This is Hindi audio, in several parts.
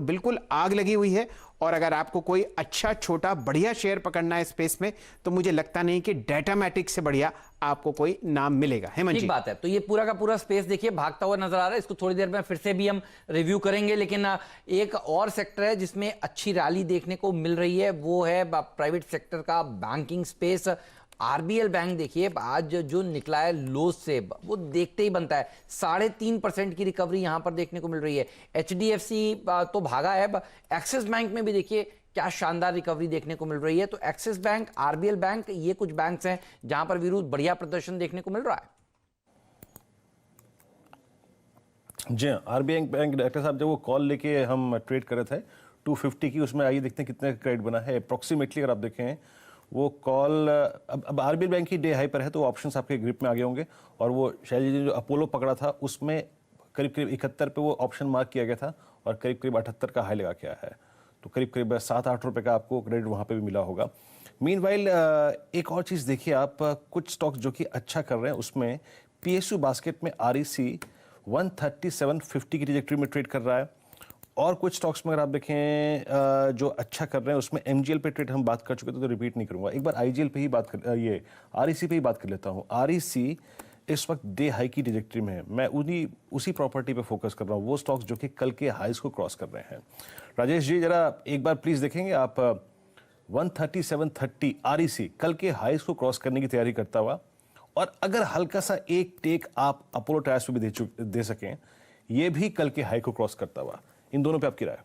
बिल्कुल आग लगी हुई है। और अगर आपको कोई अच्छा छोटा बढ़िया शेयर पकड़ना है स्पेस में, तो मुझे लगता नहीं कि डाटामैटिक्स से बढ़िया आपको कोई नाम मिलेगा। हेमंत जी, ठीक बात है। तो ये पूरा का पूरा स्पेस देखिए भागता हुआ नजर आ रहा है। इसको थोड़ी देर में फिर से भी हम रिव्यू करेंगे, लेकिन एक और सेक्टर है जिसमें अच्छी रैली देखने को मिल रही है, वो है प्राइवेट सेक्टर का बैंकिंग स्पेस। आरबीएल बैंक देखिए आज जो निकला है लो से, वो देखते ही बनता है। 3.5% की रिकवरी यहां पर देखने को मिल रही है। एचडीएफसी तो भागा है। एक्सिस बैंक में भी देखिए क्या शानदार रिकवरी देखने को मिल रही है। तो एक्सिस बैंक, आरबीएल बैंक, ये कुछ बैंक्स हैं जहां पर वीरू बढ़िया प्रदर्शन देखने को मिल रहा है। जी हाँ, आरबीआई बैंक डायरेक्टर साहब जब वो कॉल लेके हम ट्रेड कर रहे थे 250 की, उसमें आइए देखते हैं कितने क्रेडिट बना है अप्रोक्सीमेटली। अगर आप देखें वो कॉल अब आरबीआई बैंक की डे हाई पर है, तो ऑप्शंस आपके ग्रिप में आ गए होंगे। और वो शैली जी जो अपोलो पकड़ा था उसमें करीब करीब 71 पे वो ऑप्शन मार्क किया गया था और करीब करीब 78 का हाई लगा के आया है। तो करीब करीब 7-8 रुपये का आपको क्रेडिट वहाँ पे भी मिला होगा। मीनवाइल एक और चीज़ देखिए आप, कुछ स्टॉक्स जो कि अच्छा कर रहे हैं उसमें पीएसयू बास्केट में आरईसी 137.50 की ट्रेजेक्टरी में ट्रेड कर रहा है। और कुछ स्टॉक्स में अगर आप देखें जो अच्छा कर रहे हैं उसमें एमजीएल पे ट्रेड हम बात कर चुके थे, तो रिपीट नहीं करूंगा। एक बार आईजीएल पे ही बात कर, ये आरईसी पे ही बात कर लेता हूँ। आरईसी इस वक्त डे हाई की ट्रेजेक्टरी में है। मैं उसी प्रॉपर्टी पे फोकस कर रहा हूँ, वो स्टॉक्स जो कि कल के हाईज को क्रॉस कर रहे हैं। राजेश जी जरा एक बार प्लीज देखेंगे आप, 137.30 आरईसी कल के हाईज को क्रॉस करने की तैयारी करता हुआ, और अगर हल्का सा एक टेक आप अपोलो टायर्स पे भी दे सकें, ये भी कल के हाई को क्रॉस करता हुआ। इन दोनों पे आपकी राय?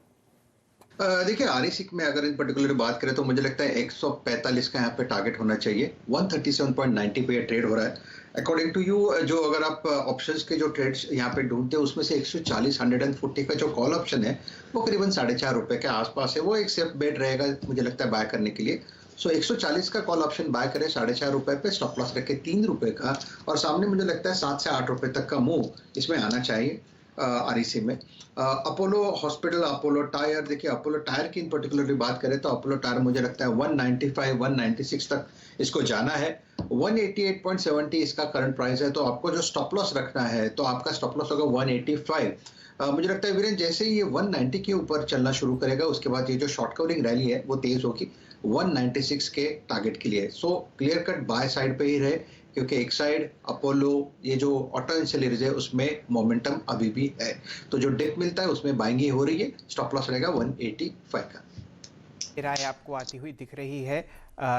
देखिए आरईसी में अगर इन पर्टिकुलर बात करें तो मुझे लगता है 145 का यहाँ पे टारगेट होना चाहिए। 137.90 पे ट्रेड हो रहा है अकॉर्डिंग टू यू। जो अगर आप ऑप्शंस के जो ट्रेड्स यहाँ पे ढूंढते हैं उसमें से 140 140 का जो कॉल ऑप्शन है वो करीबन 4.5 रुपए के आसपास है। वो एक सेफ बेट रहेगा मुझे लगता है बाय करने के लिए। सो 140 का कॉल ऑप्शन बाय करें 4.5 रुपए पे, स्टॉप लॉस रखे 3 रुपए का, और सामने मुझे लगता है 7 से 8 रुपए तक का मूव इसमें आना चाहिए आरईसी में। अपोलो हॉस्पिटल, अपोलो टायर, देखिए अपोलो टायर की इन पर्टिकुलरली बात करें तो अपोलो टायर मुझे लगता है 195 196 तक इसको जाना है। 188.70 इसका करंट प्राइस है। तो आपको जो स्टॉप लॉस रखना है तो आपका स्टॉप लॉस होगा 185। मुझे लगता है वीरेन जैसे ही ये 190 के ऊपर चलना शुरू करेगा उसके बाद ये जो शॉर्ट कवरिंग रैली है वो तेज होगी 196 के टारगेट के लिए। So clear cut by side पे ही रहे, क्योंकि एक साइड अपोलो ये जो ऑटो इंसुलेटर्स है उसमें मोमेंटम अभी भी है। तो जो डिप मिलता है उसमें बाइंग ही हो रही है। स्टॉप लॉस रहेगा 185 का। राय आपको आती हुई दिख रही है।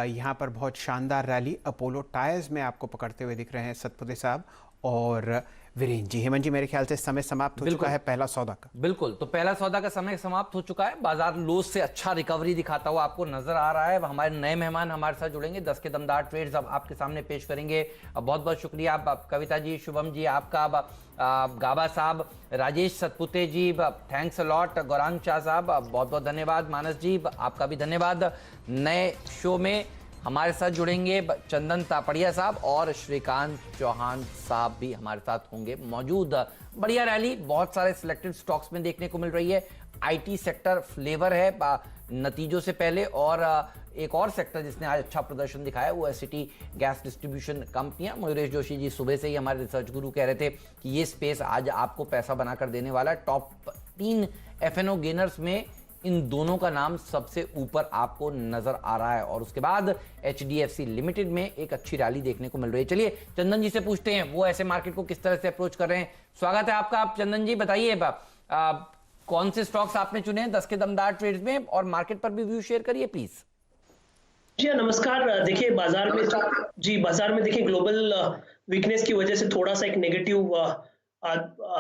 यहाँ पर बहुत शानदार रैली अपोलो टायर्स में आपको पकड़ते हुए दिख रहे हैं सतपुते साहब और वीरेन जी। हेमंत जी मेरे ख्याल से समय समाप्त हो चुका है पहला सौदा का। बिल्कुल, तो पहला सौदा का समय समाप्त हो चुका है। बाजार लो से अच्छा रिकवरी दिखाता हुआ आपको नजर आ रहा है। हमारे नए मेहमान हमारे साथ जुड़ेंगे, 10 के दमदार ट्रेड्स अब आपके सामने पेश करेंगे। बहुत बहुत शुक्रिया आप कविता जी, शुभम जी, आपका गाबा साहब, Rajesh Satpute ji, thanks a lot, Gaurang Shah साहब बहुत बहुत धन्यवाद, मानस जी आपका भी धन्यवाद। नए शो में हमारे साथ जुड़ेंगे चंदन तापड़िया साहब और श्रीकांत चौहान साहब भी हमारे साथ होंगे मौजूद। बढ़िया रैली बहुत सारे सिलेक्टेड स्टॉक्स में देखने को मिल रही है। आईटी सेक्टर फ्लेवर है नतीजों से पहले, और एक और सेक्टर जिसने आज अच्छा प्रदर्शन दिखाया वो है सिटी गैस डिस्ट्रीब्यूशन कंपनियां। मयूरेश जोशी जी सुबह से ही हमारे रिसर्च गुरु कह रहे थे कि ये स्पेस आज आपको पैसा बनाकर देने वाला है। टॉप 3 एफएनओ गेनर्स में इन दोनों का नाम सबसे ऊपर आपको नजर आ रहा है, और उसके बाद एचडीएफसी लिमिटेड में एक अच्छी रैली देखने को मिल रही है। चलिए चंदन जी से पूछते हैं वो ऐसे मार्केट को किस तरह से अप्रोच कर रहे हैं। स्वागत है आपका। आप चंदन जी बताइए कौन से स्टॉक्स आपने चुने हैं 10 के दमदार ट्रेड्स में, और मार्केट पर भी व्यू शेयर करिए प्लीज। जी नमस्कार। देखिए बाजार में देखिए ग्लोबल वीकनेस की वजह से थोड़ा सा एक नेगेटिव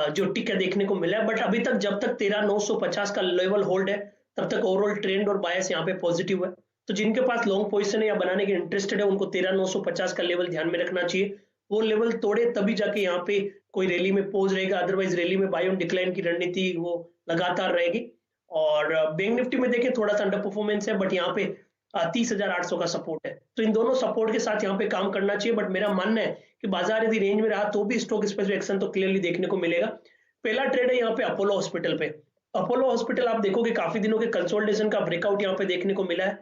जो टिक देखने को मिला है, बट अभी तक जब तक 13,950 का लेवल होल्ड है तब तक ओवरऑल ट्रेंड और बायस यहाँ पे पॉजिटिव है। तो जिनके पास लॉन्ग पोजीशन है या बनाने के इंटरेस्टेड है उनको 13,950 का लेवल ध्यान में रखना चाहिए। वो लेवल तोड़े तभी जाके यहाँ पे कोई रैली में पोज रहेगा, अदरवाइज रैली में बाय ऑन डिक्लाइन की रणनीति वो लगातार रहेगी। और बैंक निफ्टी में देखें थोड़ा सा अंडर परफॉर्मेंस है, बट यहाँ पे 30,800 का सपोर्ट है। तो इन दोनों सपोर्ट के साथ यहाँ पे काम करना चाहिए, बट मेरा मानना है कि बाजार यदि रेंज में रहा तो भी स्टॉक स्पेसिफिक एक्शन तो क्लियरली देखने को मिलेगा। पहला ट्रेड है यहाँ पे अपोलो हॉस्पिटल पे। अपोलो हॉस्पिटल आप देखोगे काफी दिनों के कंसोलिडेशन का ब्रेकआउट यहाँ पे देखने को मिला है,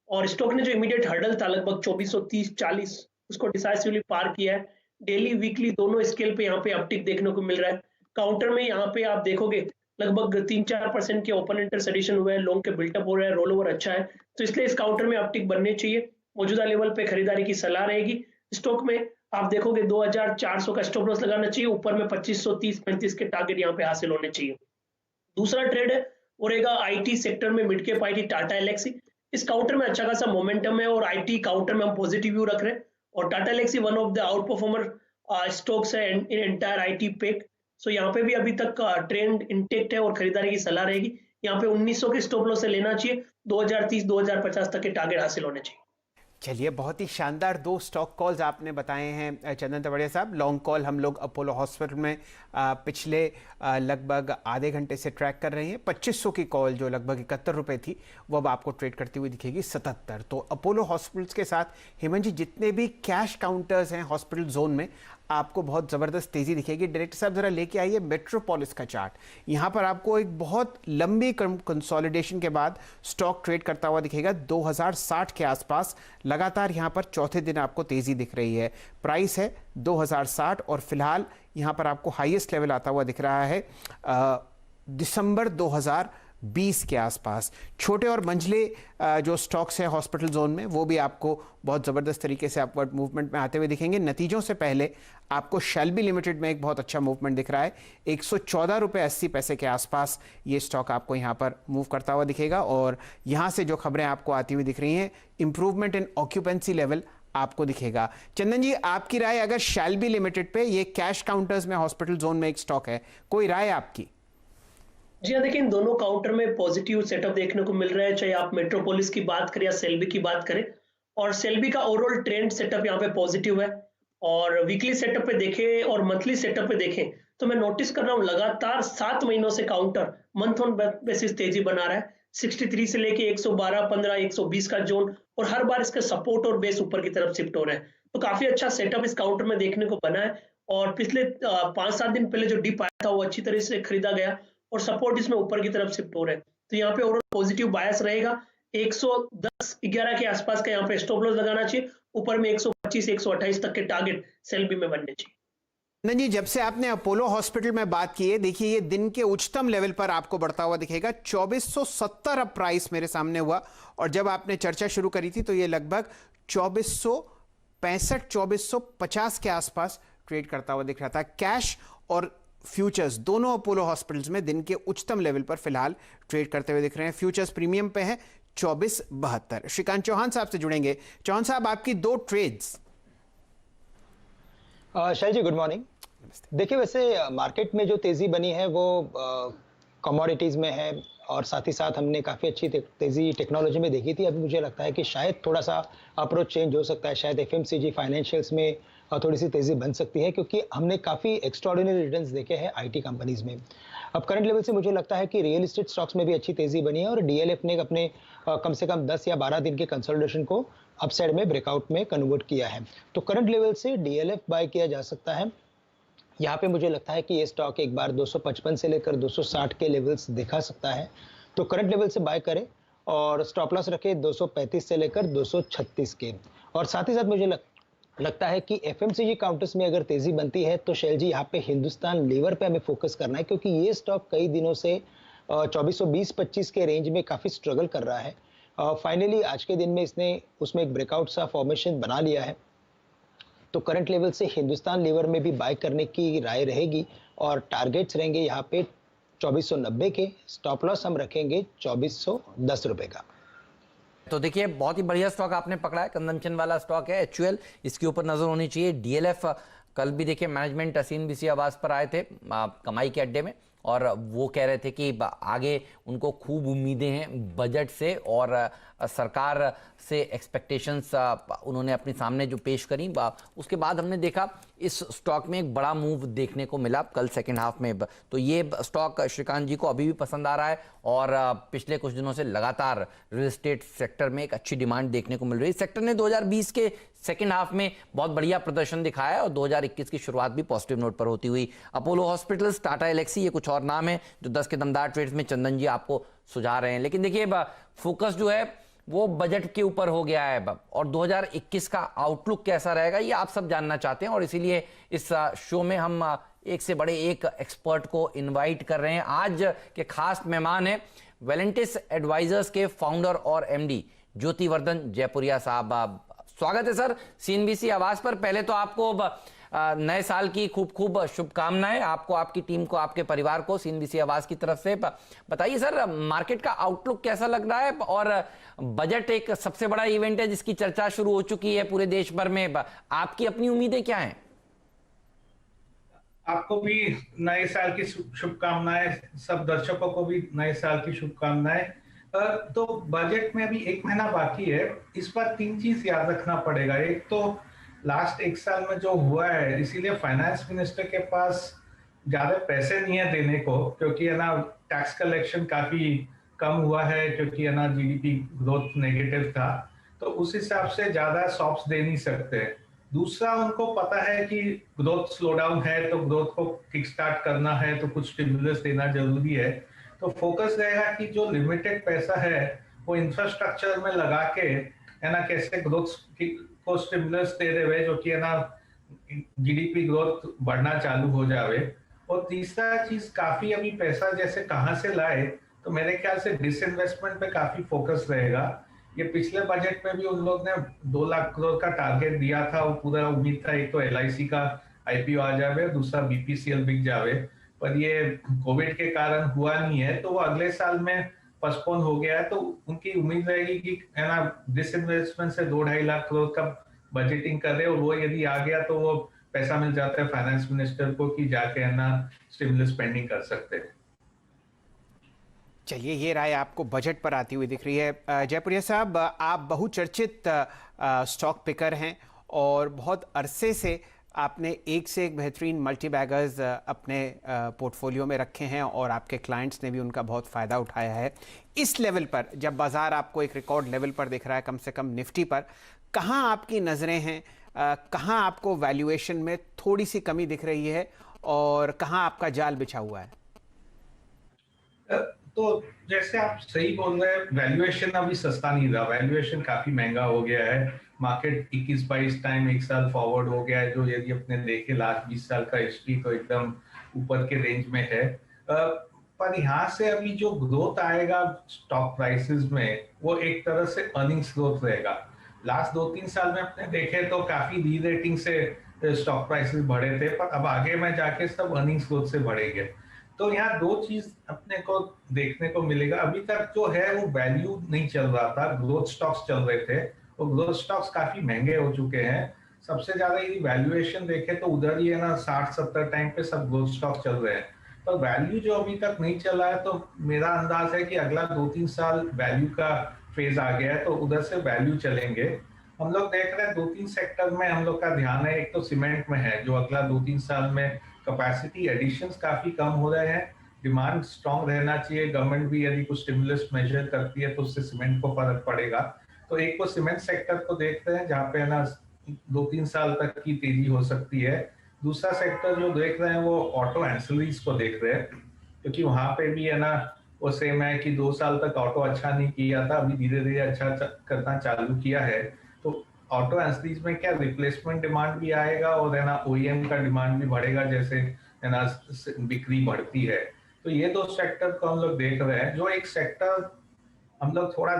और स्टॉक ने जो इमीडिएट हर्डल था लगभग 2430-40 उसको डिसाइसिवली पार किया है। डेली वीकली दोनों स्केल पे यहाँ पे अपटिक देखने को मिल रहा है। काउंटर में यहाँ पे आप देखोगे लगभग 3-4% के ओपन इंटरेस्ट एडिशन हुए हैं, लॉन्ग के बिल्टअप हो रहा है, रोल ओवर अच्छा है, तो इसलिए इस काउंटर में अपटिक बनने चाहिए। मौजूदा लेवल पे खरीदारी की सलाह रहेगी। स्टॉक में आप देखोगे 2400 का स्टॉप लॉस लगाना चाहिए, ऊपर में 2530-35 के टारगेट यहाँ पे हासिल होने चाहिए। दूसरा ट्रेड है वो रहेगा आईटी सेक्टर में, mid cap IT Tata Elxsi. इस काउंटर में अच्छा खासा मोमेंटम है और आईटी काउंटर में हम पॉजिटिव व्यू रख रहे हैं, और Tata Elxsi one of the out performer stocks है in entire IT pack. So यहाँ पे भी अभी तक ट्रेंड इंटेक्ट है और खरीदारी की सलाह रहेगी। यहाँ पे 1900 के स्टॉप लॉस से लेना चाहिए, 2030-2050 तक के टारगेट हासिल होने चाहिए। चलिए, बहुत ही शानदार दो स्टॉक कॉल्स आपने बताए हैं चंदन तवड़िया साहब। लॉन्ग कॉल हम लोग अपोलो हॉस्पिटल में पिछले लगभग आधे घंटे से ट्रैक कर रहे हैं। 2500 की कॉल जो लगभग 71 रुपये थी, वो अब आपको ट्रेड करती हुई दिखेगी 77। तो अपोलो हॉस्पिटल्स के साथ हेमंत जी जितने भी कैश काउंटर्स हैं हॉस्पिटल जोन में, आपको बहुत ज़बरदस्त तेज़ी दिखेगी। डायरेक्टर साहब ज़रा लेके आइए मेट्रोपोलिस का चार्ट। यहाँ पर आपको एक बहुत लंबी कंसोलिडेशन के बाद स्टॉक ट्रेड करता हुआ दिखेगा 2060 के आसपास। लगातार यहाँ पर चौथे दिन आपको तेज़ी दिख रही है। प्राइस है 2060 और फिलहाल यहाँ पर आपको हाईएस्ट लेवल आता हुआ दिख रहा है दिसंबर 2020 के आसपास। छोटे और मंझले जो स्टॉक्स हैं हॉस्पिटल जोन में, वो भी आपको बहुत ज़बरदस्त तरीके से अपवर्ड मूवमेंट में आते हुए दिखेंगे। नतीजों से पहले आपको शेल्बी लिमिटेड में एक बहुत अच्छा मूवमेंट दिख रहा है। 114 रुपये 80 पैसे के आसपास ये स्टॉक आपको यहाँ पर मूव करता हुआ दिखेगा। और यहाँ से जो खबरें आपको आती हुई दिख रही हैं, इंप्रूवमेंट इन ऑक्यूपेंसी लेवल आपको दिखेगा। चंदन जी, आपकी राय, अगर शेल्बी लिमिटेड पे, ये कैश काउंटर्स में हॉस्पिटल जोन में एक स्टॉक है, कोई राय आपकी? जी हाँ, देखिए इन दोनों काउंटर में पॉजिटिव सेटअप देखने को मिल रहा है, चाहे आप मेट्रोपोलिस की बात करें या सेल्बी की बात करें। और सेल्बी का ओवरऑल ट्रेंड सेटअप यहाँ पे पॉजिटिव है, और वीकली सेटअप पे देखें और मंथली सेटअप पे देखें तो मैं नोटिस कर रहा हूँ लगातार 7 महीनों से काउंटर मंथ ऑन बेसिस तेजी बना रहा है। 63 से लेके 112, 15, 120 का जोन, और हर बार इसका सपोर्ट और बेस ऊपर की तरफ शिफ्ट हो रहा है। तो काफी अच्छा सेटअप इस काउंटर में देखने को बना है, और पिछले 5-7 दिन पहले जो डिप आया था वो अच्छी तरह से खरीदा गया, और सपोर्ट इसमें ऊपर की तरफ शिफ्ट हो रहा है। तो यहाँ पे ओवरऑल पॉजिटिव बायस रहेगा। 110-11 के आसपास का यहाँ पे स्टॉप लॉस लगाना चाहिए, ऊपर में 125-128 तक के टारगेट सेल्बी में बनने चाहिए। नहीं जी, जब से आपने अपोलो हॉस्पिटल में बात की है, देखिए ये दिन के उच्चतम लेवल पर आपको बढ़ता हुआ दिखेगा। 2470 अब प्राइस मेरे सामने हुआ, और जब आपने चर्चा शुरू करी थी तो ये लगभग 2465-2450 के आसपास ट्रेड करता हुआ दिख रहा था। कैश और फ्यूचर्स दोनों अपोलो हॉस्पिटल्स में दिन के उच्चतम लेवल पर फिलहाल ट्रेड करते हुए दिख रहे हैं। फ्यूचर्स प्रीमियम पे है 2472। श्रीकांत चौहान साहब से जुड़ेंगे। चौहान साहब, आपकी दो ट्रेड्स। शैल जी, गुड मॉर्निंग। देखिए, वैसे मार्केट में जो तेजी बनी है वो कमोडिटीज में है, और साथ ही साथ हमने काफ़ी अच्छी तेजी टेक्नोलॉजी में देखी थी। अभी मुझे लगता है कि शायद थोड़ा सा अप्रोच चेंज हो सकता है, शायद एफएमसीजी फाइनेंशियल्स में थोड़ी सी तेजी बन सकती है, क्योंकि हमने काफ़ी एक्स्ट्राऑर्डिनरी रिटर्न्स देखे हैं आईटी कंपनीज में। अब करंट लेवल से मुझे लगता है कि रियल एस्टेट स्टॉक्स में भी अच्छी तेजी बनी है, और डीएलएफ ने अपने कम से कम 10 या 12 दिन के कंसोलिडेशन को अपसाइड में ब्रेकआउट में कन्वर्ट किया है। तो करंट लेवल से डीएलएफ बाय किया जा सकता है। यहाँ पे मुझे लगता है कि ये स्टॉक एक बार 255 से लेकर 260 के लेवल्स दिखा सकता है, तो करंट लेवल से बाय करें, और स्टॉप लॉस रखें 235 से लेकर 236 के। और साथ ही साथ मुझे लगता है कि एफएमसीजी काउंटर्स में अगर तेजी बनती है तो शैल जी यहाँ पे हिंदुस्तान लीवर पे हमें फोकस करना है, क्योंकि ये स्टॉक कई दिनों से 2420-25 के रेंज में काफ़ी स्ट्रगल कर रहा है। फाइनली आज के दिन में इसने उसमें एक ब्रेकआउट सा फॉर्मेशन बना लिया है, तो करंट लेवल से हिंदुस्तान लीवर में भी बाय करने की राय रहेगी, और टारगेट्स रहेंगे यहाँ पे 2490 के। स्टॉप लॉस हम रखेंगे 2410 रुपए का। तो देखिए, बहुत ही बढ़िया स्टॉक आपने पकड़ा है, कंजम्पशन वाला स्टॉक है एचयूएल, इसके ऊपर नजर होनी चाहिए। डीएलएफ कल भी देखिए मैनेजमेंट सीएनबीसी आवाज पर आए थे कमाई के अड्डे में, और वो कह रहे थे कि आगे उनको खूब उम्मीदें हैं बजट से, और सरकार से एक्सपेक्टेशंस उन्होंने अपने सामने जो पेश करी, उसके बाद हमने देखा इस स्टॉक में एक बड़ा मूव देखने को मिला कल सेकेंड हाफ में। तो ये स्टॉक श्रीकांत जी को अभी भी पसंद आ रहा है, और पिछले कुछ दिनों से लगातार रियल एस्टेट सेक्टर में एक अच्छी डिमांड देखने को मिल रही है। इस सेक्टर ने 2020 के सेकेंड हाफ में बहुत बढ़िया प्रदर्शन दिखाया, और 2021 की शुरुआत भी पॉजिटिव नोट पर होती हुई। अपोलो हॉस्पिटल्स, टाटा एलेक्सी, ये कुछ और नाम है जो 10 के दमदार ट्रेड्स में चंदन जी आपको सुझा रहे हैं। लेकिन देखिए, फोकस जो है वो बजट के ऊपर हो गया है, और 2021 का आउटलुक कैसा रहेगा ये आप सब जानना चाहते हैं, और इसीलिए इस शो में हम एक से बड़े एक एक्सपर्ट को इनवाइट कर रहे हैं। आज के खास मेहमान हैं वेलेंटिस एडवाइजर्स के फाउंडर और एमडी ज्योतिवर्धन जयपुरिया साहब। स्वागत है सर सीएनबीसी आवाज पर। पहले तो आपको नए साल की खूब खूब शुभकामनाएं, आपको, आपकी टीम को, आपके परिवार को सीएनबीसी आवाज की तरफ से। बताइए सर, मार्केट का आउटलुक कैसा लग रहा है? और बजट एक सबसे बड़ा इवेंट है जिसकी चर्चा शुरू हो चुकी है पूरे देश भर में, आपकी अपनी उम्मीदें क्या हैं? आपको भी नए साल की शुभकामनाएं, सब दर्शकों को भी नए साल की शुभकामनाएं। तो बजट में अभी 1 महीना बाकी है। इस बार 3 चीज याद रखना पड़ेगा। एक तो लास्ट 1 साल में जो हुआ है, इसीलिए फाइनेंस मिनिस्टर के पास ज्यादा पैसे नहीं है देने को, क्योंकि है ना टैक्स कलेक्शन काफी कम हुआ है, क्योंकि है ना जीडीपी ग्रोथ नेगेटिव था, तो उस हिसाब से ज्यादा सॉफ्ट दे नहीं सकते। दूसरा, उनको पता है कि ग्रोथ स्लो डाउन है, तो ग्रोथ को किक स्टार्ट करना है, तो कुछ स्टिमुलस देना जरूरी है। तो फोकस रहेगा कि जो लिमिटेड पैसा है वो इंफ्रास्ट्रक्चर में लगा के है ना कैसे ग्रोथ को स्टिमुलस दे रहे हुए, जो कि है ना जीडीपी ग्रोथ बढ़ना चालू हो जावे। और तीसरा चीज, काफी अभी पैसा जैसे कहाँ से लाए, तो मेरे ख्याल से डिसइन्वेस्टमेंट पे काफी फोकस रहेगा। ये पिछले बजट में भी उन लोग ने 2 लाख करोड़ का टारगेट दिया था, वो पूरा उम्मीद था एक तो एलआईसी का आईपीओ आ जावे, दूसरा बीपीसीएल बिक जावे, पर ये कोविड के कारण हुआ नहीं है, तो वो अगले साल में पोस्टपोन हो गया है। तो उनकी उम्मीद रहेगी कि है ना डिसइन्वेस्टमेंट से 2-2.5 लाख करोड़ का बजटिंग कर रहे, और वो यदि आ गया तो वो पैसा मिल जाता है फाइनेंस मिनिस्टर को कि जाके है ना स्टिमुलस स्पेंडिंग कर सकते हैं। चलिए, ये राय आपको बजट पर आती हुई दिख रही है। जयपुरिया साहब, आप बहुचर्चित स्टॉक पिकर हैं और बहुत अरसे से आपने एक से एक बेहतरीन मल्टी बैगर्स अपने पोर्टफोलियो में रखे हैं और आपके क्लाइंट्स ने भी उनका बहुत फ़ायदा उठाया है। इस लेवल पर जब बाज़ार आपको एक रिकॉर्ड लेवल पर दिख रहा है, कम से कम निफ्टी पर, कहाँ आपकी नज़रें हैं? कहाँ आपको वैल्यूएशन में थोड़ी सी कमी दिख रही है और कहाँ आपका जाल बिछा हुआ है? तो जैसे आप सही बोल रहे हैं, वैल्यूएशन अभी सस्ता नहीं रहा, वैल्यूएशन काफी महंगा हो गया है। मार्केट 21-22 टाइम 1 साल फॉरवर्ड हो गया है, जो यदि अपने देखे लास्ट 20 साल का हिस्ट्री तो एकदम ऊपर के रेंज में है। पर यहाँ से अभी जो ग्रोथ आएगा स्टॉक प्राइसेस में, वो एक तरह से अर्निंग्स ग्रोथ रहेगा। लास्ट 2-3 साल में अपने देखे तो काफी री रेटिंग से स्टॉक प्राइसेस बढ़े थे, पर अब आगे में जाके सब अर्निंग्स ग्रोथ से बढ़ेंगे। तो यहाँ 2 चीज अपने को देखने को मिलेगा। अभी तक जो है वो वैल्यू नहीं चल रहा था, ग्रोथ स्टॉक्स चल रहे थे, और ग्रोथ स्टॉक्स काफी महंगे हो चुके हैं। सबसे ज्यादा यदि वैल्यूएशन देखे तो उधर ही है ना 60-70 टाइम पे सब ग्रोथ स्टॉक चल रहे हैं। तो वैल्यू जो अभी तक नहीं चला है, तो मेरा अंदाज है कि अगला 2-3 साल वैल्यू का फेज आ गया है, तो उधर से वैल्यू चलेंगे। हम लोग देख रहे हैं 2-3 सेक्टर में हम लोग का ध्यान है। एक तो सीमेंट में है, जो अगला 2-3 साल में कैपेसिटी एडिशंस काफी कम हो रहे हैं, डिमांड स्ट्रांग रहना चाहिए। गवर्नमेंट भी यदि कुछ स्टिमुलस मेजर करती है तो उससे सीमेंट को फर्क पड़ेगा। तो एक को सीमेंट सेक्टर को देखते हैं, जहाँ पे ना 2-3 साल तक की तेजी हो सकती है। दूसरा सेक्टर जो देख रहे हैं वो ऑटो एंसिलरीज को देख रहे हैं, क्योंकि वहां पे भी है ना वो सेम है कि 2 साल तक ऑटो अच्छा नहीं किया था, अभी धीरे धीरे अच्छा करना चालू किया है। तो ऑटो एंसिलरीज में क्या रिप्लेसमेंट डिमांड भी आएगा, और है ना ओईएम का डिमांड भी बढ़ेगा, जैसे है ना बिक्री बढ़ती है। तो ये 2 सेक्टर को हम लोग देख रहे हैं। जो एक सेक्टर हम लोग थोड़ा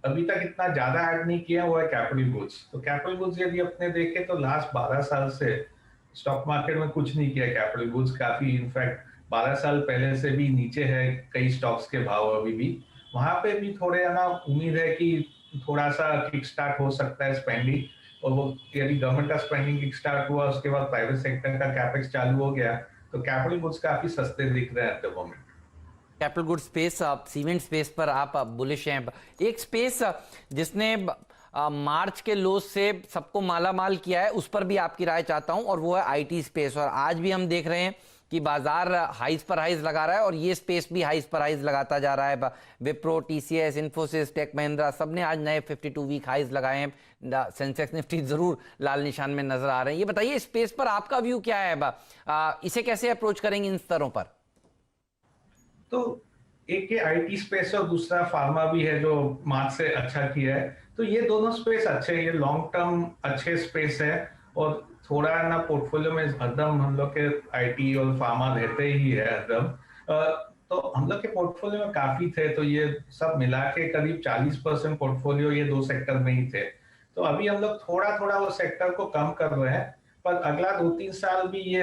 अभी तक इतना ज्यादा ऐड नहीं किया, वो है कैपिटल गुड्स। तो कैपिटल गुड्स यदि अपने देखें तो लास्ट 12 साल से स्टॉक मार्केट में कुछ नहीं किया कैपिटल गुड्स, काफी इनफैक्ट 12 साल पहले से भी नीचे है कई स्टॉक्स के भाव अभी भी। वहां पे भी थोड़े है ना उम्मीद है कि थोड़ा सा किक स्टार्ट हो सकता है स्पेंडिंग, और वो यदि गवर्नमेंट का स्पेंडिंग किक स्टार्ट हुआ, उसके बाद प्राइवेट सेक्टर का कैपेक्स चालू हो गया, तो कैपिटल गुड्स काफी सस्ते दिख रहे हैं at the moment. Capital good space, cement space पर आप बुलिश हैं। एक स्पेस जिसने मार्च के लोस से सबको माला माल किया है, उस पर भी आपकी राय चाहता हूं, और वो है आईटी स्पेस। और आज भी हम देख रहे हैं कि बाजार हाइज पर हाइज लगा रहा है, और ये स्पेस भी हाइज पर हाइज लगाता जा रहा है। विप्रो, टीसीएस, इन्फोसिस, टेक महिंद्रा, सबने आज नए 52 वीक हाइज लगाए हैं। सेंसेक्स निफ्टी जरूर लाल निशान में नजर आ रहे हैं। ये बताइए स्पेस पर आपका व्यू क्या है? इसे कैसे अप्रोच करेंगे इन स्तरों पर? तो एक ये आईटी स्पेस और दूसरा फार्मा भी है जो मार्च से अच्छा किया है। तो ये दोनों स्पेस अच्छे हैं, ये लॉन्ग टर्म अच्छे स्पेस है, और थोड़ा ना पोर्टफोलियो में हरदम हम लोग के आईटी और फार्मा रहते ही है हरदम। तो हम लोग के पोर्टफोलियो में काफी थे, तो ये सब मिला के करीब 40% पोर्टफोलियो ये दो सेक्टर में ही थे। तो अभी हम लोग थोड़ा थोड़ा वो सेक्टर को कम कर रहे हैं, पर अगला 2-3 साल भी ये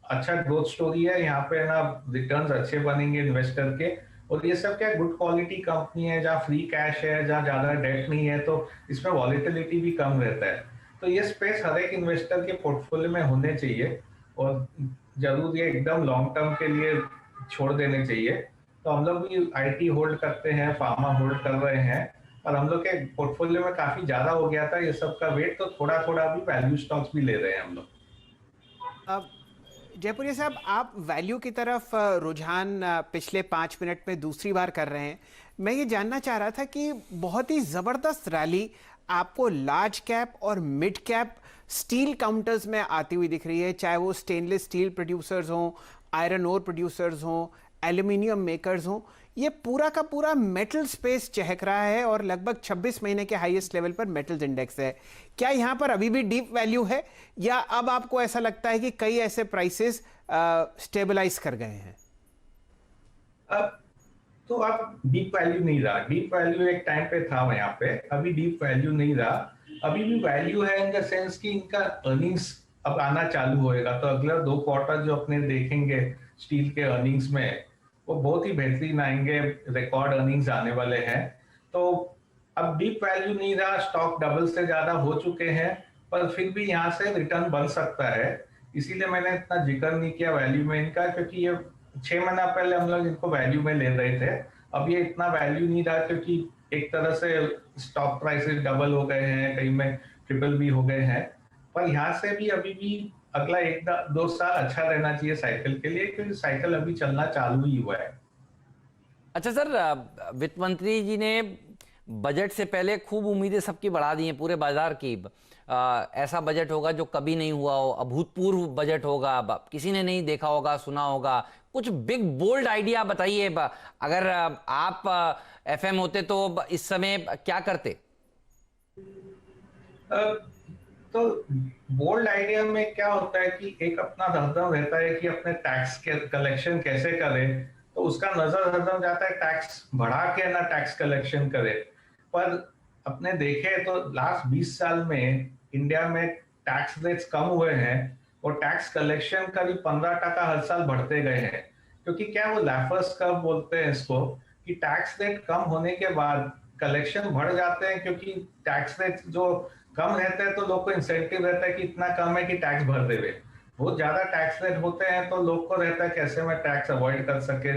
अच्छा ग्रोथ स्टोरी है। यहाँ पे ना रिटर्न्स अच्छे बनेंगे इन्वेस्टर के, और ये सब क्या गुड क्वालिटी कंपनी है जहाँ फ्री कैश है, जहाँ ज्यादा डेट नहीं है, तो इसमें वॉलेटिलिटी भी कम रहता है। तो ये स्पेस हर एक इन्वेस्टर के पोर्टफोलियो में होने चाहिए, और जरूर ये एकदम लॉन्ग टर्म के लिए छोड़ देने चाहिए। तो हम लोग भी आईटी होल्ड करते हैं, फार्मा होल्ड कर रहे हैं, और हम लोग के पोर्टफोलियो में काफी ज्यादा हो गया था ये सब का वेट, तो थोड़ा थोड़ा भी वैल्यू स्टॉक्स भी ले रहे हैं हम लोग। अब जयपुरिया साहब, आप वैल्यू की तरफ रुझान पिछले 5 मिनट में दूसरी बार कर रहे हैं। मैं ये जानना चाह रहा था कि बहुत ही ज़बरदस्त रैली आपको लार्ज कैप और मिड कैप स्टील काउंटर्स में आती हुई दिख रही है, चाहे वो स्टेनलेस स्टील प्रोड्यूसर्स हों, आयरन ओर प्रोड्यूसर्स हों, एल्यूमिनियम मेकर्स हों। ये पूरा का पूरा मेटल स्पेस चहक रहा है और लगभग 26 महीने के हाईएस्ट लेवल पर मेटल्स इंडेक्स है। क्या यहाँ पर अभी भी डीप वैल्यू है, या अब आपको ऐसा लगता है कि कई ऐसे प्राइसेस स्टेबलाइज कर गए हैं? तो अब डीप वैल्यू नहीं रहा। डीप वैल्यू एक टाइम पे था यहाँ पे, अभी डीप वैल्यू नहीं रहा। अभी भी वैल्यू है इन द सेंस कि इनका अर्निंग्स अब आना चालू होएगा, तो अगला 2 क्वार्टर जो अपने देखेंगे स्टील के अर्निंग्स में, वो बहुत ही बेहतरीन आएंगे, रिकॉर्ड अर्निंग्स आने वाले हैं। तो अब डीप वैल्यू नहीं रहा, स्टॉक डबल से ज्यादा हो चुके हैं, पर फिर भी यहाँ से रिटर्न बन सकता है। इसीलिए मैंने इतना जिक्र नहीं किया वैल्यू में इनका, क्योंकि ये 6 महीना पहले हम लोग इनको वैल्यू में ले रहे थे। अब ये इतना वैल्यू नहीं रहा, क्योंकि एक तरह से स्टॉक प्राइसेस डबल हो गए हैं, कहीं में ट्रिपल भी हो गए हैं। पर यहाँ से भी अभी भी अगला 1-2 साल अच्छा रहना चाहिए साइकिल के लिए, क्योंकि साइकिल अभी चलना चालू ही हुआ है। अच्छा सर, वित्त मंत्री जी ने बजट से पहले खूब उम्मीदें सबकी बढ़ा दी हैं पूरे बाजार की। ऐसा बजट होगा जो कभी नहीं हुआ हो, अभूतपूर्व बजट होगा, किसी ने नहीं देखा होगा, सुना होगा। कुछ बिग बोल्ड आइडिया बताइए। अगर आप एफएम होते तो इस समय क्या करते? तो बोल्ड आइडिया में क्या होता है कि एक अपना हरदम रहता है कि अपने टैक्स के कलेक्शन कैसे करें, तो उसका नजर हरदम जाता है टैक्स बढ़ा के ना टैक्स कलेक्शन करे। पर अपने देखे तो लास्ट 20 साल में इंडिया में टैक्स रेट्स कम हुए हैं, और टैक्स कलेक्शन करीब 15% हर साल बढ़ते गए हैं। क्योंकि क्या वो लैफर्स कर्व बोलते हैं इसको, कि टैक्स रेट कम होने के बाद कलेक्शन बढ़ जाते हैं, क्योंकि टैक्स रेट जो कम रहते हैं तो लोग को इंसेंटिव रहता है कि इतना कम है कि टैक्स भर देवे। बहुत ज्यादा टैक्स रेट होते हैं तो लोग को रहता है कैसे मैं टैक्स अवॉइड कर सके,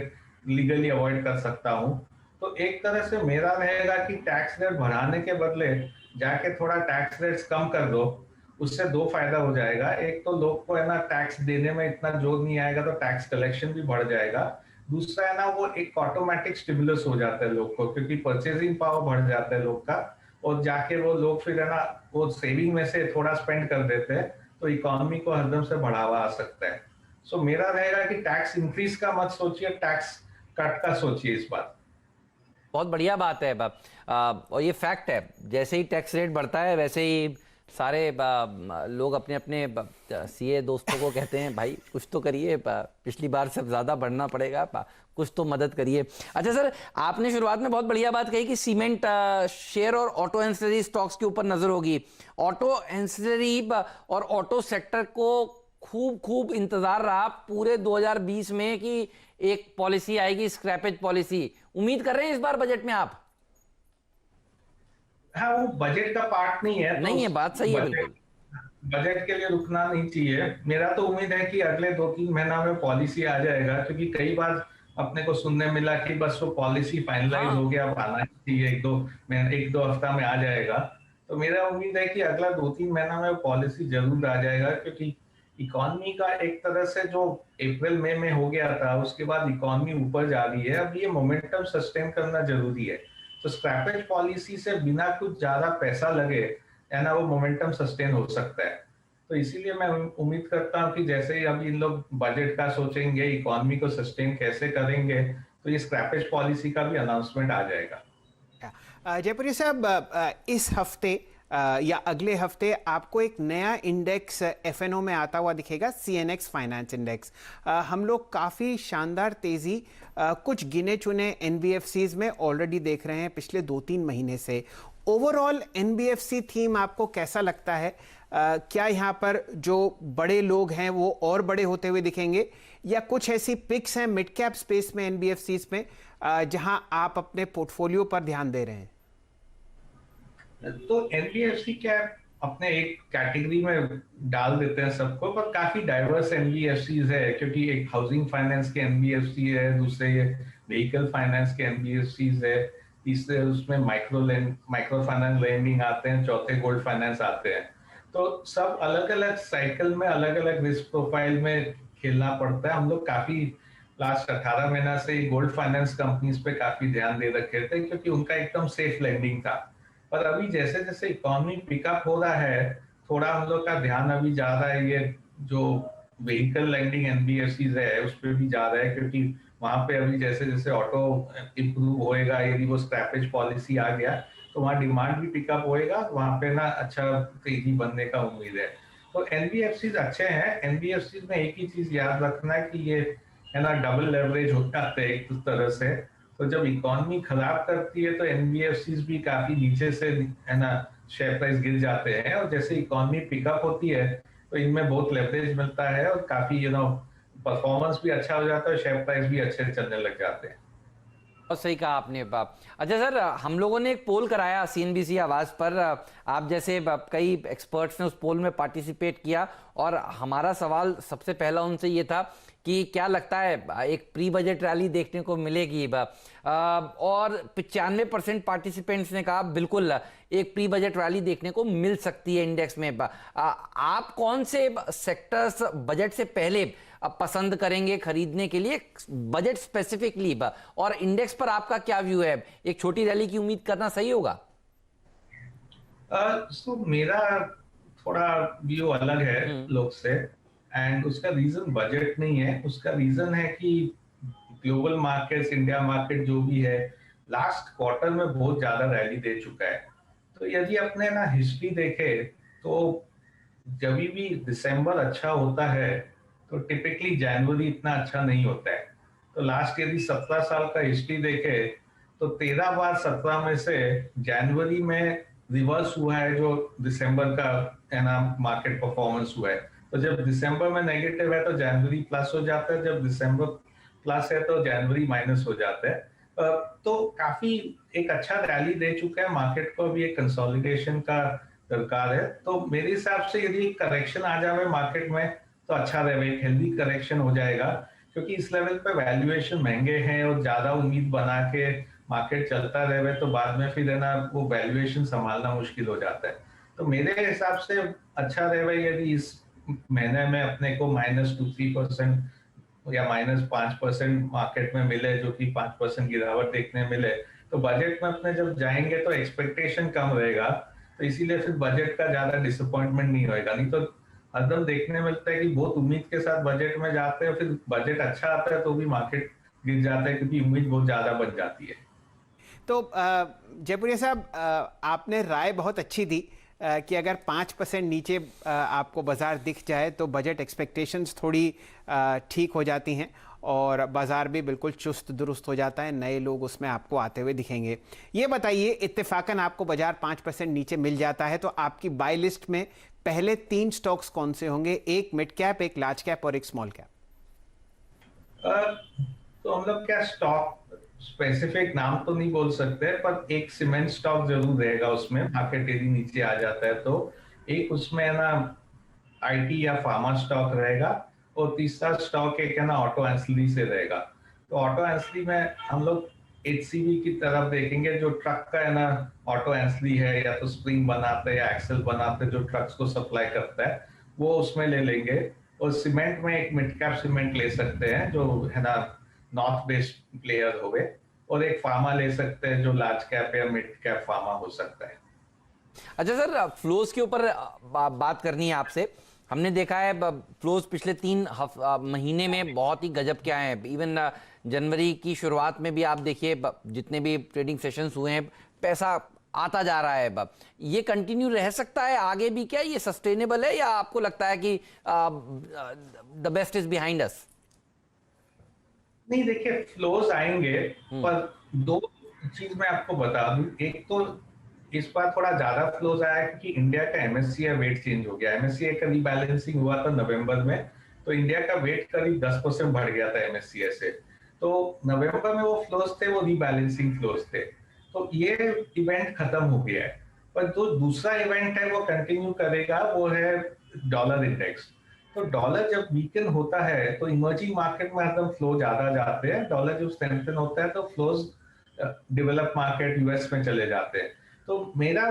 लीगली अवॉइड कर सकता हूँ। तो एक तरह से मेरा रहेगा कि टैक्स रेट बढ़ाने के बदले जाके थोड़ा टैक्स रेट्स कम कर दो। उससे 2 फायदा हो जाएगा। एक तो लोग को है ना टैक्स देने में इतना जोर नहीं आएगा, तो टैक्स कलेक्शन भी बढ़ जाएगा। दूसरा है ना वो एक ऑटोमेटिक स्टिमुलस हो जाता है लोग को, क्योंकि परचेजिंग पावर बढ़ जाता है लोग का, और जाके वो लोग फिर है ना वो सेविंग में से थोड़ा स्पेंड कर देते हैं, तो इकोनॉमी को हरदम से बढ़ावा आ सकता है। सो मेरा रहेगा कि टैक्स इंक्रीज का मत सोचिए, टैक्स कट का सोचिए इस बात। बहुत बढ़िया बात है और ये फैक्ट है, जैसे ही टैक्स रेट बढ़ता है वैसे ही सारे लोग अपने अपने सीए दोस्तों को कहते हैं भाई कुछ तो करिए, पिछली बार से ज़्यादा बढ़ना पड़ेगा, कुछ तो मदद करिए। अच्छा सर, आपने शुरुआत में बहुत बढ़िया बात कही कि सीमेंट शेयर और ऑटो एंसिलरी स्टॉक्स के ऊपर नजर होगी। ऑटो एंसिलरी और ऑटो सेक्टर को खूब इंतजार रहा पूरे 2020 में कि एक पॉलिसी आएगी, स्क्रैपेज पॉलिसी। उम्मीद कर रहे हैं इस बार बजट में आप? हाँ, वो बजट का पार्ट नहीं है, नहीं है, बात सही है बिल्कुल। बजट के लिए रुकना नहीं चाहिए। मेरा तो उम्मीद है कि अगले 2-3 महीना में पॉलिसी आ जाएगा, क्योंकि कई बार अपने को सुनने मिला कि बस वो पॉलिसी फाइनलाइज हो गया, अब आना चाहिए 1-2 हफ्ता में आ जाएगा। तो मेरा उम्मीद है कि अगला 2-3 महीना में पॉलिसी जरूर आ जाएगा, क्योंकि इकोनॉमी का एक तरह से जो अप्रैल मई में हो गया था, उसके बाद इकोनॉमी ऊपर जा रही है। अब ये मोमेंटम सस्टेन करना जरूरी है। तो स्क्रैपेज पॉलिसी से बिना कुछ ज्यादा पैसा लगे है ना वो मोमेंटम सस्टेन हो सकता है। तो इसीलिए मैं उम्मीद करता हूँ कि जैसे ही अभी इन लोग बजट का सोचेंगे, इकोनॉमी को सस्टेन कैसे करेंगे, तो ये स्क्रैपेज पॉलिसी का भी अनाउंसमेंट आ जाएगा। जयपुरी साहब, इस हफ्ते या अगले हफ्ते आपको एक नया इंडेक्स एफएनओ में आता हुआ दिखेगा, सीएनएक्स फाइनेंस इंडेक्स। हम लोग काफ़ी शानदार तेज़ी कुछ गिने चुने एनबीएफसीज में ऑलरेडी देख रहे हैं पिछले 2-3 महीने से। ओवरऑल एनबीएफसी थीम आपको कैसा लगता है? क्या यहाँ पर जो बड़े लोग हैं वो और बड़े होते हुए दिखेंगे, या कुछ ऐसी पिक्स हैं मिड कैप स्पेस में एनबीएफसीज में जहां आप अपने पोर्टफोलियो पर ध्यान दे रहे हैं? तो एनबीएफसी क्या अपने एक कैटेगरी में डाल देते हैं सबको, पर काफी डाइवर्स एनबीएफसीज है, क्योंकि एक हाउसिंग फाइनेंस के एनबीएफसी है, दूसरे व्हीकल फाइनेंस के एनबीएफसीज है, तीसरे उसमें माइक्रो फाइनेंस लेंडिंग आते हैं, चौथे गोल्ड फाइनेंस आते हैं। तो सब अलग अलग साइकिल में अलग अलग रिस्क प्रोफाइल में खेलना पड़ता है। हम लोग काफी लास्ट 18 महीना से गोल्ड फाइनेंस कंपनीज पे काफी ध्यान दे रखे थे, क्योंकि उनका एकदम सेफ लेंडिंग था। पर अभी जैसे जैसे इकोनॉमी पिकअप हो रहा है, थोड़ा हम लोग का ध्यान अभी जा रहा है ये जो व्हीकल लेंडिंग एनबीएफसीज है उस पर भी जा रहा है, क्योंकि वहां पे अभी जैसे जैसे ऑटो इंप्रूव होएगा, यदि वो स्क्रैपेज पॉलिसी आ गया तो वहाँ डिमांड भी पिकअप होएगा, वहां पे ना अच्छा तेजी बनने का उम्मीद है। तो एनबीएफसीज अच्छे हैं। एनबीएफसीज में एक ही चीज याद रखना है कि ये है ना डबल लेवरेज हो जाते हैं एक तरह से। तो जब इकोनॉमी खराब करती है तो एनबीएफसीज भी काफी नीचे से है ना शेयर प्राइस गिर जाते हैं, और जैसे इकोनॉमी पिकअप होती है तो इनमें बहुत लेवरेज मिलता है और काफी परफॉर्मेंस भी अच्छा हो जाता है, शेयर प्राइस भी अच्छे चलने लग जाते हैं। और सही कहा आपने बाप। अच्छा सर, हम लोगों ने एक पोल कराया सीएनबीसी आवाज पर, आप जैसे कई एक्सपर्ट्स ने उस पोल में पार्टिसिपेट किया, और हमारा सवाल सबसे पहला उनसे ये था कि क्या लगता है एक प्री बजट रैली देखने को मिलेगी? और 95% पार्टिसिपेंट्स ने कहा बिल्कुल एक प्री बजट रैली देखने को मिल सकती है इंडेक्स में। आप कौन से सेक्टर्स बजट से पहले पसंद करेंगे खरीदने के लिए, बजट स्पेसिफिकली, और इंडेक्स पर आपका क्या व्यू है? एक छोटी रैली की उम्मीद करना सही होगा? मेरा थोड़ा व्यू अलग है लोग से, एंड उसका रीजन बजट नहीं है। उसका रीजन है कि ग्लोबल मार्केट्स, इंडिया मार्केट जो भी है, लास्ट क्वार्टर में बहुत ज्यादा रैली दे चुका है। तो यदि अपने ना हिस्ट्री देखे तो जब भी दिसंबर अच्छा होता है तो टिपिकली जनवरी इतना अच्छा नहीं होता है। तो लास्ट यदि 17 साल का हिस्ट्री देखे तो 13 बार 17 में से जनवरी में रिवर्स हुआ है जो दिसंबर का है ना मार्केट परफॉर्मेंस हुआ है। तो जब दिसंबर में नेगेटिव है तो जनवरी प्लस हो जाता है, जब दिसंबर प्लस है तो जनवरी माइनस हो जाता है। तो काफी एक अच्छा रैली दे चुका है, मार्केट को भी एक कंसोलिडेशन का दरकार है। तो मेरे हिसाब से यदि करेक्शन आ जाए मार्केट में तो अच्छा रहेगा, एक हेल्दी करेक्शन हो जाएगा, क्योंकि इस लेवल पे वैल्यूएशन महंगे हैं और ज्यादा उम्मीद बना के मार्केट चलता रहे तो बाद में फिर है ना वो वैल्यूएशन संभालना मुश्किल हो जाता है। तो मेरे हिसाब से अच्छा रहेगा यदि इस महीने में अपने को -2-3% या -5% मार्केट में मिले, जो कि 5% गिरावट देखने मिले, तो बजट में अपने जब जाएंगे तो एक्सपेक्टेशन कम रहेगा, तो इसीलिए फिर बजट का ज्यादा डिसअपॉइंटमेंट नहीं होएगा। नहीं तो हरदम देखने मिलता है कि बहुत उम्मीद के साथ बजट में जाते हैं, फिर बजट अच्छा आता है तो भी मार्केट गिर जाता है, क्योंकि उम्मीद बहुत ज्यादा बन जाती है। तो जयपुरिया साहब, आपने राय बहुत अच्छी दी कि अगर 5% नीचे आपको बाजार दिख जाए तो बजट एक्सपेक्टेशंस थोड़ी ठीक हो जाती हैं और बाजार भी बिल्कुल चुस्त दुरुस्त हो जाता है, नए लोग उसमें आपको आते हुए दिखेंगे। ये बताइए, इत्तेफाकन आपको बाजार 5% नीचे मिल जाता है तो आपकी बाय लिस्ट में पहले 3 स्टॉक्स कौन से होंगे? एक मिड कैप, एक लार्ज कैप और एक स्मॉल कैप। तो हम लोग क्या स्टॉक स्पेसिफिक नाम तो नहीं बोल सकते, पर एक सीमेंट स्टॉक जरूर रहेगा उसमें, मार्केट यदि नीचे आ जाता है तो। एक उसमें है ना आईटी या फार्मा स्टॉक रहेगा, और तीसरा स्टॉक एक है ना ऑटो एंसिलरी से रहेगा। तो ऑटो एंसिलरी में हम लोग एचसीवी की तरफ देखेंगे, जो ट्रक का है ना ऑटो एंसिलरी है, या तो स्प्रिंग बनाते हैं या एक्सेल बनाते हैं जो ट्रक्स को सप्लाई करता है, वो उसमें ले लेंगे। और सीमेंट में एक मिड कैप सीमेंट ले सकते हैं जो है ना नॉर्थ बेस्ड प्लेयर हो गए, और एक फार्मा ले सकते हैं जो लार्ज कैप या मिड कैप फार्मा हो सकता है। अच्छा सर, फ्लोज के ऊपर बात करनी है आपसे। हमने देखा है फ्लोज पिछले 3 महीने में बहुत ही गजब के आए हैं। इवन जनवरी की शुरुआत में भी आप देखिए जितने भी ट्रेडिंग सेशंस हुए हैं, पैसा आता जा रहा है। अब ये कंटिन्यू रह सकता है आगे भी क्या, ये सस्टेनेबल है, या आपको लगता है कि the best is behind us? नहीं, देखिए फ्लोज आएंगे, पर दो चीज मैं आपको बता दूं। एक तो इस बार थोड़ा ज्यादा फ्लोज आया क्योंकि इंडिया का एमएससीआई वेट चेंज हो गया। एमएससीआई का रीबैलेंसिंग हुआ था नवंबर में, तो इंडिया का वेट करीब 10% बढ़ गया था एमएससीआई से। तो नवंबर में वो फ्लोज थे, वो रीबैलेंसिंग फ्लोज थे। तो ये इवेंट खत्म हो गया है, पर जो दूसरा इवेंट है वो कंटिन्यू करेगा, वो है डॉलर इंडेक्स। तो डॉलर जब वीकन होता है तो इमर्जिंग मार्केट में हरदम फ्लो ज्यादा जाते हैं। डॉलर जब स्ट्रेंथन होता है तो फ्लोज डेवलप मार्केट यूएस में चले जाते हैं। तो मेरा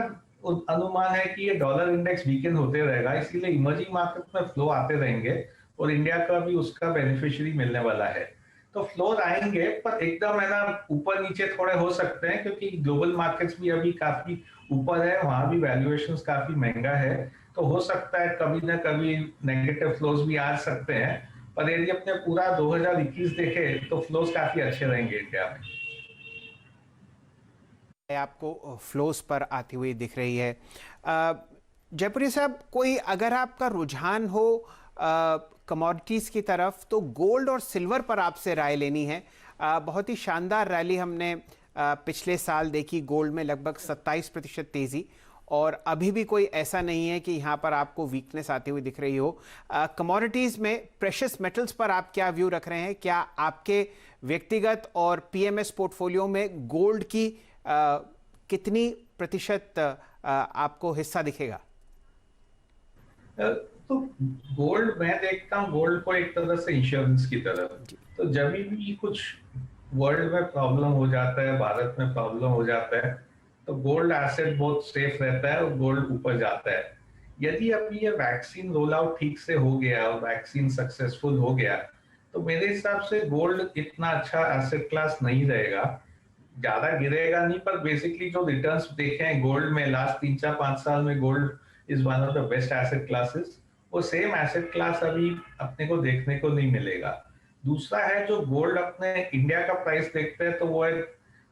अनुमान है कि ये डॉलर इंडेक्स वीकन होते रहेगा, इसीलिए इमर्जिंग मार्केट में फ्लो आते रहेंगे और इंडिया का भी उसका बेनिफिशियरी मिलने वाला है। तो फ्लोर आएंगे, पर एकदम है ना ऊपर नीचे थोड़े हो सकते हैं, क्योंकि ग्लोबल मार्केट्स भी अभी काफी ऊपर है, वहां भी वैल्यूएशंस काफी महंगा है। तो हो सकता है कभी ना कभी नेगेटिव फ्लोज भी आ सकते हैं, पर यदि अपने पूरा 2021 देखे तो फ्लोज काफी अच्छे रहेंगे इंडिया में। आपको फ्लोज पर आती हुई दिख रही है। जयपुरी साहब, कोई अगर आपका रुझान हो कमोडिटीज़ की तरफ, तो गोल्ड और सिल्वर पर आपसे राय लेनी है। बहुत ही शानदार रैली हमने पिछले साल देखी, गोल्ड में लगभग 27% तेज़ी, और अभी भी कोई ऐसा नहीं है कि यहाँ पर आपको वीकनेस आती हुई दिख रही हो। कमोडिटीज़ में प्रेशियस मेटल्स पर आप क्या व्यू रख रहे हैं? क्या आपके व्यक्तिगत और पीएमएस पोर्टफोलियो में गोल्ड की कितनी प्रतिशत आपको हिस्सा दिखेगा? तो गोल्ड मैं देखता हूँ गोल्ड को एक तरह से इंश्योरेंस की तरह। तो जब भी कुछ वर्ल्ड में प्रॉब्लम हो जाता है, भारत में प्रॉब्लम हो जाता है, तो गोल्ड एसेट बहुत सेफ रहता है और गोल्ड ऊपर जाता है। यदि अभी ये वैक्सीन रोल आउट ठीक से हो गया और वैक्सीन सक्सेसफुल हो गया, तो मेरे हिसाब से गोल्ड इतना अच्छा एसेट क्लास नहीं रहेगा। ज्यादा गिरेगा नहीं, पर बेसिकली जो रिटर्न्स देखे हैं गोल्ड में लास्ट 3-4-5 साल में, gold is one of the best asset classes. वो सेम एसेट क्लास अभी अपने को देखने को नहीं मिलेगा। दूसरा है, जो गोल्ड अपने इंडिया का प्राइस देखते हैं तो वो है,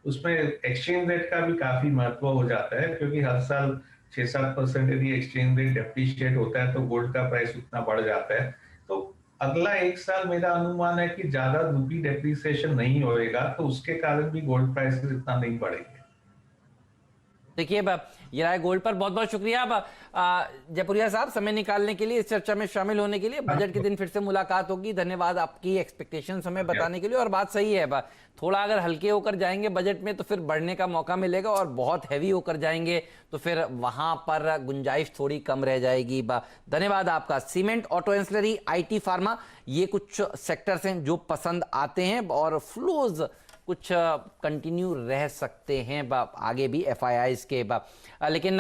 उसमें एक्सचेंज रेट का भी काफी महत्व हो जाता है, क्योंकि हर साल 6-7% यदि एक्सचेंज रेट डेप्रिशिएट होता है तो गोल्ड का प्राइस उतना बढ़ जाता है। तो अगला 1 साल मेरा अनुमान है कि ज्यादा रूपी डेप्रिसिएशन नहीं होएगा, तो उसके कारण भी गोल्ड प्राइसेस इतना नहीं बढ़ेंगे। देखिए, ये राय गोल्ड पर बहुत बहुत शुक्रिया जयपुरिया साहब, समय निकालने के लिए, इस चर्चा में शामिल होने के लिए। बजट के दिन फिर से मुलाकात होगी। धन्यवाद आपकी एक्सपेक्टेशंस हमें बताने के लिए। और बात सही है, थोड़ा अगर हल्के होकर जाएंगे बजट में तो फिर बढ़ने का मौका मिलेगा, और बहुत हैवी होकर जाएंगे तो फिर वहां पर गुंजाइश थोड़ी कम रह जाएगी। धन्यवाद आपका। Cement, auto ancillary, IT, pharma, ये कुछ सेक्टर्स हैं जो पसंद आते हैं, और फ्लोज कुछ कंटिन्यू रह सकते हैं आगे भी एफआईआईज के। लेकिन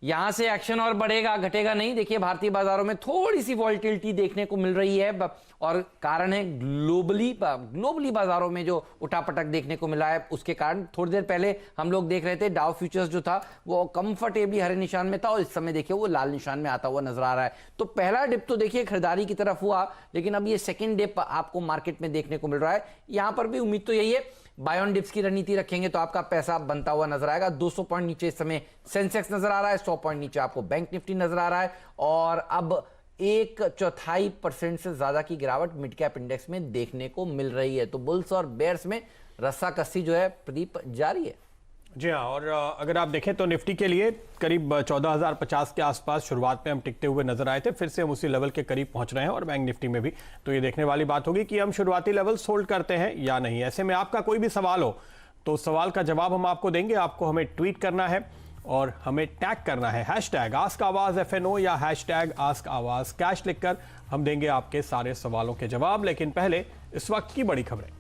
यहां से एक्शन और बढ़ेगा, घटेगा नहीं। देखिए, भारतीय बाजारों में थोड़ी सी वॉल्टिलिटी देखने को मिल रही है, और कारण है ग्लोबली बाजारों में जो उठापटक देखने को मिला है, उसके कारण। थोड़ी देर पहले हम लोग देख रहे थे डाउ फ्यूचर्स जो था वो कंफर्टेबली हरे निशान में था, और इस समय देखिए वो लाल निशान में आता हुआ नजर आ रहा है। तो पहला डिप तो देखिए खरीदारी की तरफ हुआ, लेकिन अब ये सेकेंड डिप आपको मार्केट में देखने को मिल रहा है। यहां पर भी उम्मीद तो यही है, बाय ऑन डिप्स की रणनीति रखेंगे तो आपका पैसा बनता हुआ नजर आएगा। 200 पॉइंट नीचे इस समय सेंसेक्स नजर आ रहा है, 100 पॉइंट नीचे आपको बैंक निफ्टी नजर आ रहा है, और अब 1/4% से ज्यादा की गिरावट मिड कैप इंडेक्स में देखने को मिल रही है। तो बुल्स और बेयर्स में रस्साकसी जो है प्रदीप जारी है। जी हाँ, और अगर आप देखें तो निफ्टी के लिए करीब 14,050 के आसपास शुरुआत में हम टिकते हुए नजर आए थे, फिर से हम उसी लेवल के करीब पहुंच रहे हैं, और बैंक निफ्टी में भी। तो ये देखने वाली बात होगी कि हम शुरुआती लेवल होल्ड करते हैं या नहीं। ऐसे में आपका कोई भी सवाल हो तो उस सवाल का जवाब हम आपको देंगे। आपको हमें ट्वीट करना है और हमें टैग करना है #AskAwazFNO या #AskAwazCash लिखकर। हम देंगे आपके सारे सवालों के जवाब। लेकिन पहले इस वक्त की बड़ी खबरें।